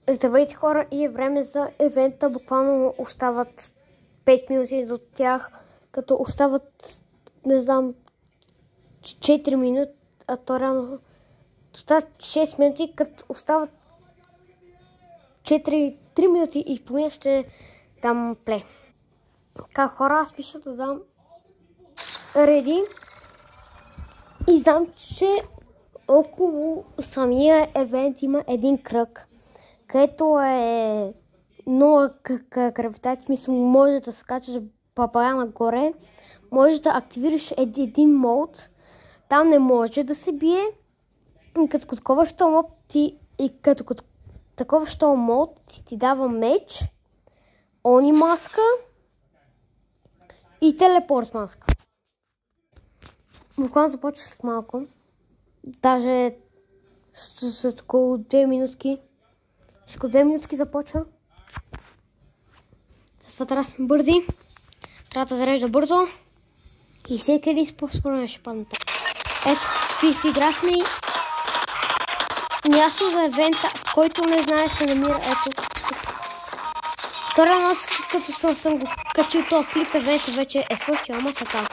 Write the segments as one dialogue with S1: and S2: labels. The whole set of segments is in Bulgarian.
S1: Здравейте хора, и е време за евента. Буквално остават 5 минути до тях, като остават, не знам, 4 минути, а то реално остават 6 минути, като остават 3 минути и половина ще дам плей. Така хора, аз пиша да дам реди и знам, че около самия евент има един кръг, където е 0 гравитация, мисля, може да скачаш папая нагоре, може да активираш един мод, там не може да се бие, и като такова що мод ти дава меч, они маска и телепорт маска. Буквално започва след малко, даже след около 2 минутки. След 2 минутки започва. Това трябва да сме бързи. Трябва да зарежда бързо. И всеки риск по-скоро ще падне. Ето, в игра сме. Място за евента, който не знае, се намира ето. Втора нас, като съм го качил този клип, евента вече е свършил, ама сега.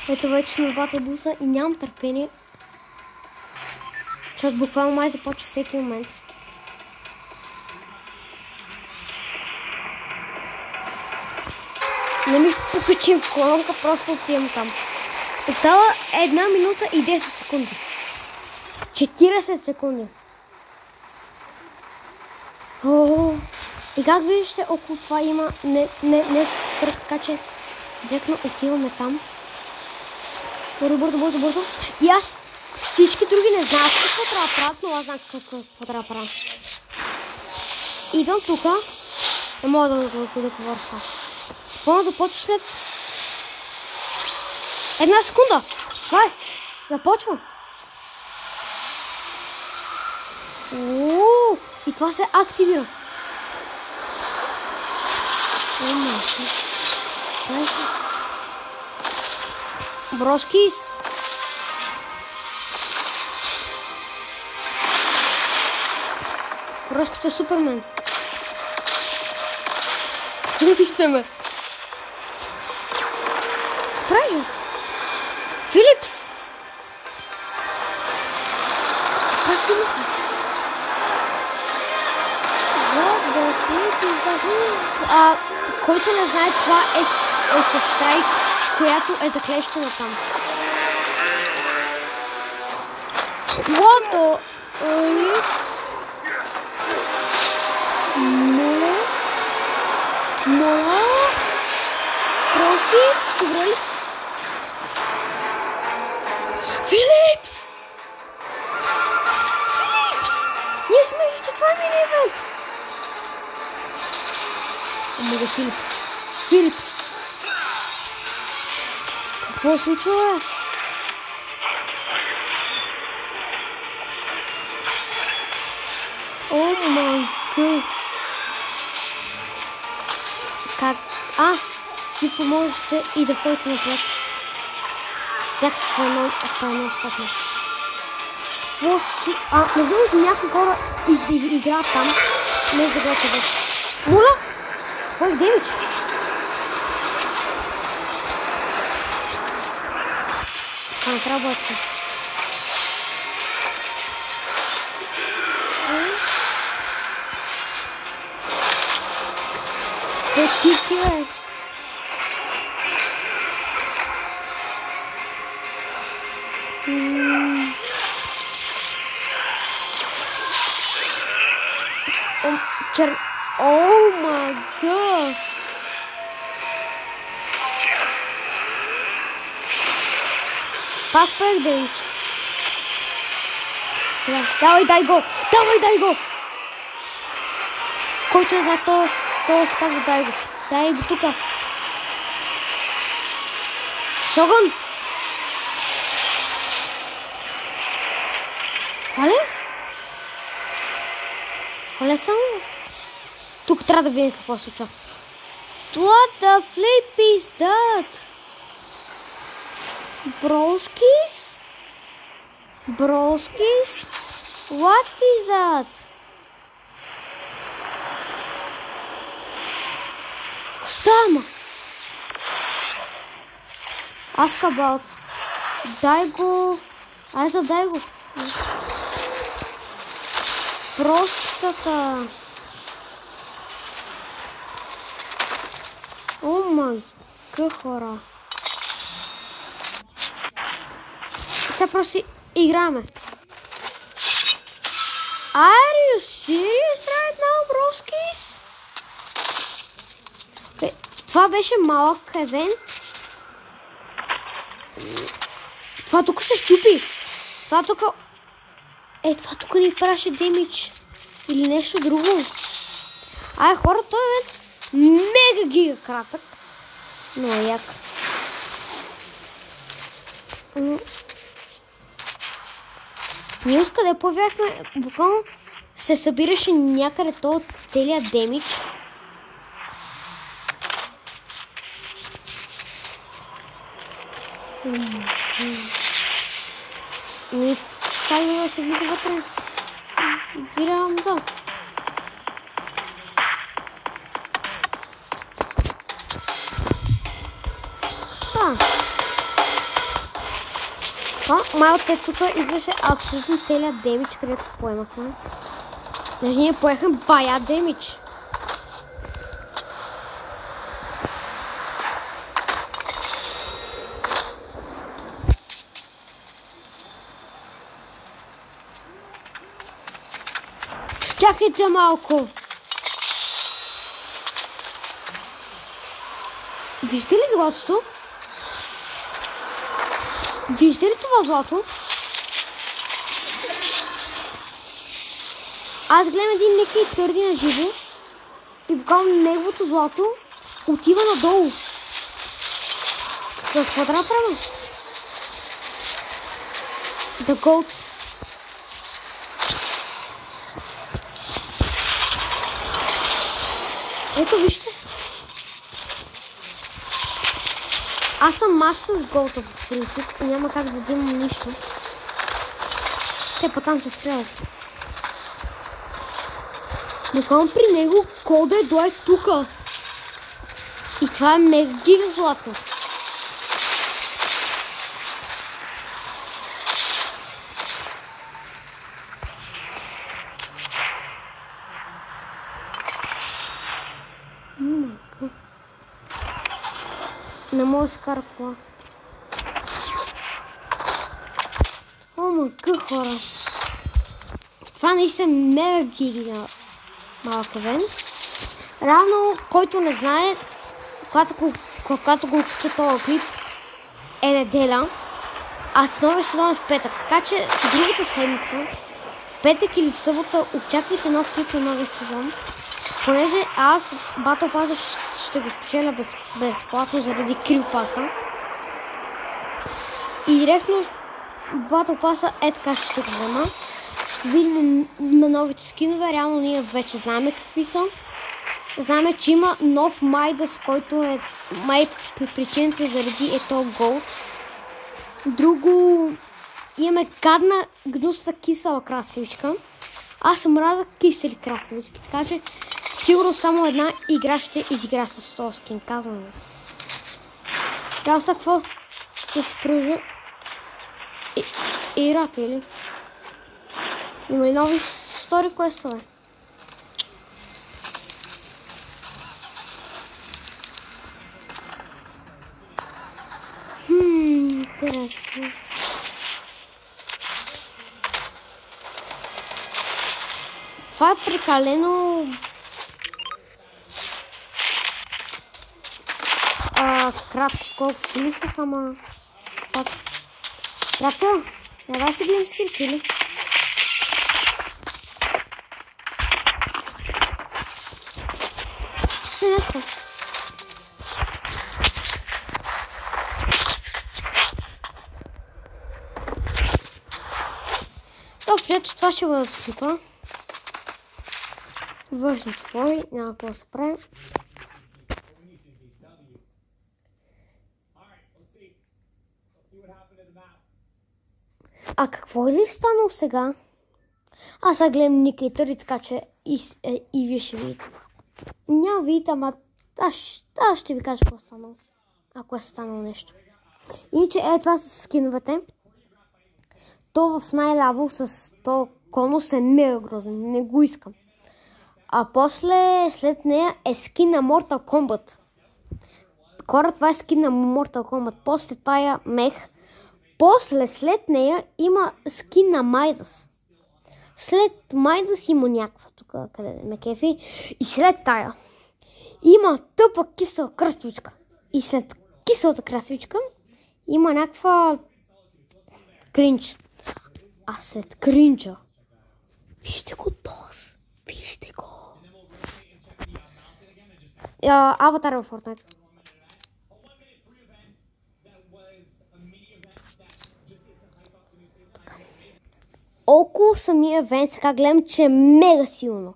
S1: Ето вече сме в батълбуса и нямам търпение. Защото буквално май започва всеки момент. Не ми покачим в колонка, просто отивам там. Остава 1 минута и 10 секунди. 40 секунди. И как виждате, около това има нещо кръг, така че директно отиваме там. Бързо. И аз, всички други не знаят какво трябва да правят, но аз знам какво трябва да правя. Идвам тука. Не мога да говоря сега. Буквално започва след 1 секунда. Това е. Започва. И това се активира. Броскис. Броскис е Супермен. Виждаме. Прави. Филипс. Прави Филипс. What the flip is that? Който не знае, това е сестра, която е заклещена там. What the... Моля? Броскис? Добре ли си? Филипс! Ние сме в 4-ми евент! Омега Филипс! Какво се случва, бе? О май гъд! Как? Ви поможете и да ходите напред. Това е едно скопно. Какво се случва? Между някои хора играят там. Не за да го къде. Моля? Кой е демидж? Това не трябва да бъде така. Сте тики, бе. О май гад! Пак демидж. Сега, дай го! Който е за то се казва дай го. Дай го тука. Шогун! Това ли? Това ли само? Тук трябва да видим какво се случва. What the flip is that? Broskis? What is that? Стама! Ask about. Дай го. Айде, дай го. Простата. О, мага, хора. Сега просто играме. Are you serious right now, broskis? Това беше малък евент. Това тук се щупи. Това тук ни праше демидж. Или нещо друго. Ай, хора, този евент мега гига кратък. Но е як. Ние откъде появяхме, буквално се събираше някъде то целият демидж. И как да се влиза вътре? Дирам да. Малко тук идваше абсолютно целият демидж, където поемахме. Значи ние поехме бая демидж. Чакайте малко! Виждате ли златото? Виждате ли това злато? Аз гледам един некий търди на живо и буквално неговото злато отива надолу. Какво да направим? The gold. Ето вижте. Аз съм макс с голта по принцип и няма как да взимам нищо. Те потам се стрелят. Буквално при него кода е дойде тука. И това е мега гига злато. Не мога да се кара кола. О, мъка, хора. Това наистина е мега гига малък евент. Равно, който не знае, когато го кача този клип, е неделя, а новия сезон е в петък. Така че другата седмица, в петък или в събота, очаквайте нов клип на новия сезон. Понеже аз Battle Pass ще го спечеля безплатно заради крилпака. И директно Battle Pass е така ще го взема. Ще видим на новите скинове. Реално ние вече знаем какви са. Знаем, че има нов Майдас, който е май причината заради ето Gold. Друго имаме гадна гнуста кисела красавичка. Аз съм мраза кисели красавички, така че сигурно само една игра ще изигра с този скин, казвам ви. Трябва са какво да се пръжа играта или? Има и нови стори квестове. Интересно. Това е прекалено кратко, колкото си мислех, ама пак. Приятел, не да си бием скирки ли? Не, така. Добре, че това ще бъдат клипа. Вършим свой, няма какво да се правим. А какво е ли станало сега? Аз гледам Никейтър и така че и вие ще видите. Няма видите, ама Аз ще ви кажа какво е станало, ако е станало нещо. Иначе това са скиновете. То в най-ляво с то конус е мега грозен, не го искам. А после, след нея е скин на Mortal Kombat. Хора, това е скин на Mortal Kombat. После тая мех. После, след нея има скин на Майдас. След Майдас има някаква тук, къде ме кефи. И след тая има тъпа кисела кръствичка. И след киселата кръствичка има някаква кринч. А след кринча, вижте го този. Вижте го. Аватар в Fortnite. Около самия евент сега гледам, че е мега силно.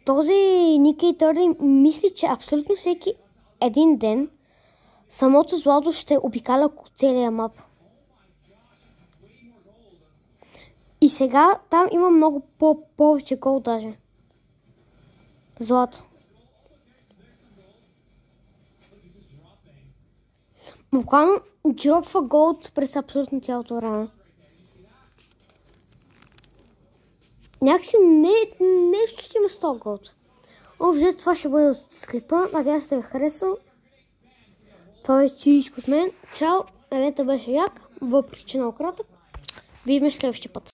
S1: Този Ники Търди мисли, че абсолютно всеки един ден самото злато ще обикаля целия мап. И сега там има много повече гол даже. Злато. Буквално дропва голд през абсолютно цялото време. Някакси нещо ще има 100 голд. Общо това ще бъде от клипа. Надявам се да ви харесал. Това е чичко от мен. Чао! Евентът беше як, въпреки че много кратък. Видим следващия път.